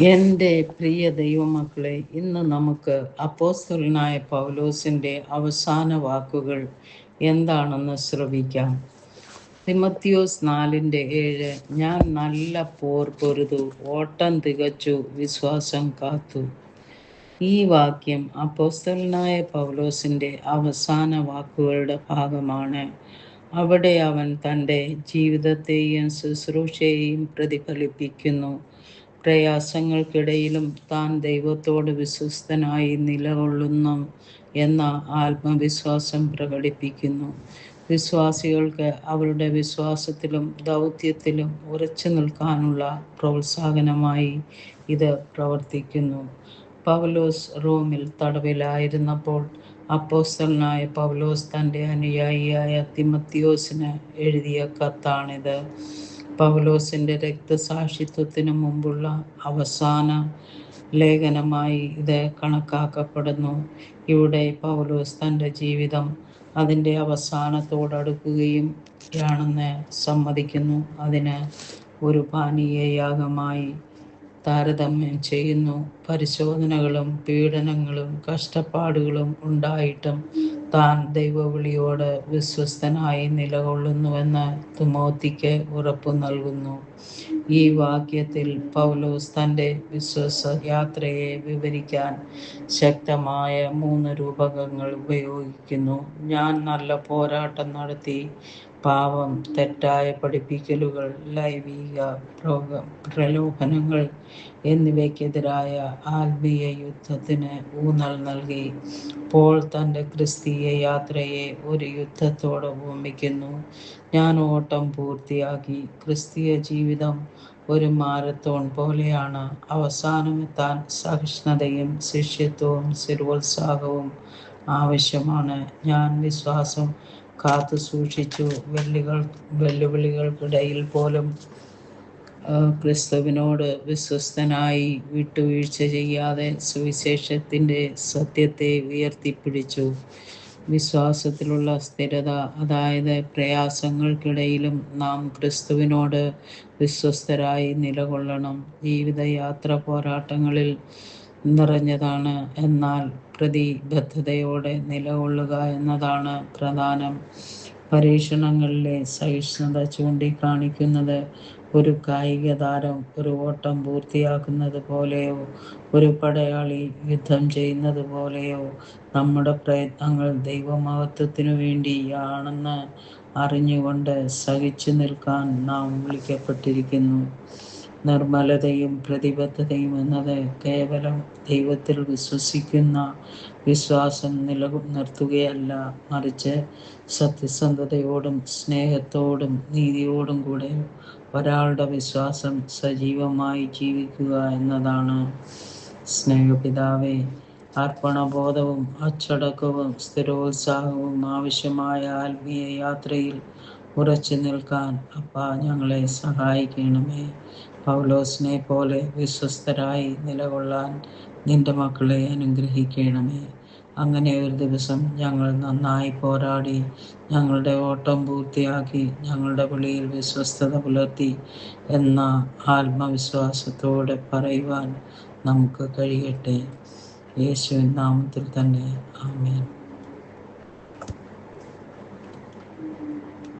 എൻ്റെ പ്രിയ ദൈവമക്കളെ, ഇന്ന് നമുക്ക് അപ്പോസ്തലനായ പൗലോസിൻ്റെ അവസാന വാക്കുകൾ എന്താണെന്ന് ശ്രവിക്കാം. തിമോത്തിയോസ് 4:7 ഞാൻ നല്ല പോർ പൊരുതു, ഓട്ടം തികച്ചു, വിശ്വാസം കാത്തു. ഈ വാക്യം അപ്പോസ്തലനായ പൗലോസിൻ്റെ അവസാന വാക്കുകളുടെ ഭാഗമാണ്. അവിടെ അവൻ തൻ്റെ ജീവിതത്തെയും ശുശ്രൂഷയെയും പ്രതിഫലിപ്പിക്കുന്നു. പ്രയാസങ്ങൾക്കിടയിലും താൻ ദൈവത്തോട് വിശ്വസ്തനായി നിലകൊള്ളുന്നു എന്ന ആത്മവിശ്വാസം പ്രകടിപ്പിക്കുന്നു. വിശ്വാസികൾക്ക് അവരുടെ വിശ്വാസത്തിലും ദൗത്യത്തിലും ഉറച്ചു നിൽക്കാനുള്ള പ്രോത്സാഹനമായി ഇത് പ്രവർത്തിക്കുന്നു. പൗലോസ് റോമിൽ തടവിലായിരുന്നപ്പോൾ അപ്പോസ്തലനായ പൗലോസ് തൻ്റെ അനുയായിയായ തിമോത്തിയോസിന് എഴുതിയ കത്താണിത്. പൗലോസിൻ്റെ രക്തസാക്ഷിത്വത്തിനു മുമ്പുള്ള അവസാന ലേഖനമായി ഇത് കണക്കാക്കപ്പെടുന്നു. ഇവിടെ പൗലോസ് തൻ്റെ ജീവിതം അതിൻ്റെ അവസാനത്തോടടുക്കുകയാണെന്ന് സമ്മതിക്കുന്നു. അതിന് ഒരു പാനീയയാഗമായി താരതമ്യം ചെയ്യുന്നു. പരിശോധനകളും പീഡനങ്ങളും കഷ്ടപ്പാടുകളും ഉണ്ടായിട്ടും താൻ ദൈവവിളിയോട് വിശ്വസ്തനായി നിലകൊള്ളുന്നുവെന്ന് തിമോത്തിക്ക് ഉറപ്പു നൽകുന്നു. ഈ വാക്യത്തിൽ പൗലോസ് തൻ്റെ വിശ്വാസയാത്രയെ വിവരിക്കാൻ ശക്തമായ 3 രൂപകങ്ങൾ ഉപയോഗിക്കുന്നു. ഞാൻ നല്ല പോരാട്ടം നടത്തി, പാപം, തെറ്റായ പഠിപ്പിക്കലുകൾ, ലൈംഗിക പ്രലോഭനങ്ങൾ എന്നിവയ്ക്കെതിരായ ആത്മീയ യുദ്ധത്തിന് ഊന്നൽ നൽകി. പോൾ തൻ്റെ ക്രിസ്തീയ യാത്രയെ ഒരു യുദ്ധത്തോട് ഉപമിക്കുന്നു. ഞാൻ ഓട്ടം പൂർത്തിയാക്കി. ക്രിസ്തീയ ജീവിതം ഒരു മാരത്തോൺ പോലെയാണ്. അവസാനമെത്താൻ സഹിഷ്ണുതയും ശിഷ്യത്വവും സ്ഥിരോത്സാഹവും ആവശ്യമാണ്. ഞാൻ വിശ്വാസം കാത്തു സൂക്ഷിച്ചു. വെല്ലുവിളികൾക്കിടയിൽ പോലും ക്രിസ്തുവിനോട് വിശ്വസ്തനായി വിട്ടുവീഴ്ച ചെയ്യാതെ സുവിശേഷത്തിൻ്റെ സത്യത്തെ ഉയർത്തിപ്പിടിച്ചു. വിശ്വാസത്തിലുള്ള സ്ഥിരത, അതായത് പ്രയാസങ്ങൾക്കിടയിലും നാം ക്രിസ്തുവിനോട് വിശ്വസ്തരായി നിലകൊള്ളണം. ജീവിതയാത്ര പോരാട്ടങ്ങളിൽ നിറഞ്ഞതാണ്. എന്നാൽ പ്രതിബദ്ധതയോടെ നിലകൊള്ളുക എന്നതാണ് പ്രധാനം. പരീക്ഷണങ്ങളിലെ സഹിഷ്ണുത ചൂണ്ടിക്കാണിക്കുന്നത് ഒരു കായിക താരം ഒരു ഓട്ടം പൂർത്തിയാക്കുന്നത് പോലെയോ ഒരു പടയാളി യുദ്ധം ചെയ്യുന്നത് പോലെയോ നമ്മുടെ പ്രയത്നങ്ങൾ ദൈവമഹത്വത്തിനു വേണ്ടിയാണെന്ന് അറിഞ്ഞുകൊണ്ട് സഹിച്ചു നിൽക്കാൻ നാം വിളിക്കപ്പെട്ടിരിക്കുന്നു. നിർമ്മലതയും പ്രതിബദ്ധതയും എന്നത് കേവലം ദൈവത്തിൽ വിശ്വസിക്കുന്ന വിശ്വാസം നിലനിർത്തുകയല്ല, മറിച്ച് സത്യസന്ധതയോടും സ്നേഹത്തോടും നീതിയോടും കൂടെ ഒരാളുടെ വിശ്വാസം സജീവമായി ജീവിക്കുക എന്നതാണ്. സ്നേഹപിതാവേ, അർപ്പണബോധവും അച്ചടക്കവും സ്ഥിരോത്സാഹവും ആവശ്യമായ ആത്മീയ യാത്രയിൽ ഉറച്ചു നിൽക്കാൻ അപ്പാ ഞങ്ങളെ സഹായിക്കണമേ. പൗലോസിനെ പോലെ വിശ്വസ്തരായി നിലകൊള്ളാൻ നിന്റെ മക്കളെ അനുഗ്രഹിക്കണമേ. അങ്ങനെ ഒരു ദിവസം ഞങ്ങൾ നന്നായി പോരാടി, ഞങ്ങളുടെ ഓട്ടം പൂർത്തിയാക്കി, ഞങ്ങളുടെ വിളിയിൽ വിശ്വസ്തത പുലർത്തി എന്ന ആത്മവിശ്വാസത്തോടെ പറയുവാൻ നമുക്ക് കഴിയട്ടെ. യേശുവിൻ നാമത്തിൽ തന്നെ. ആമേൻ.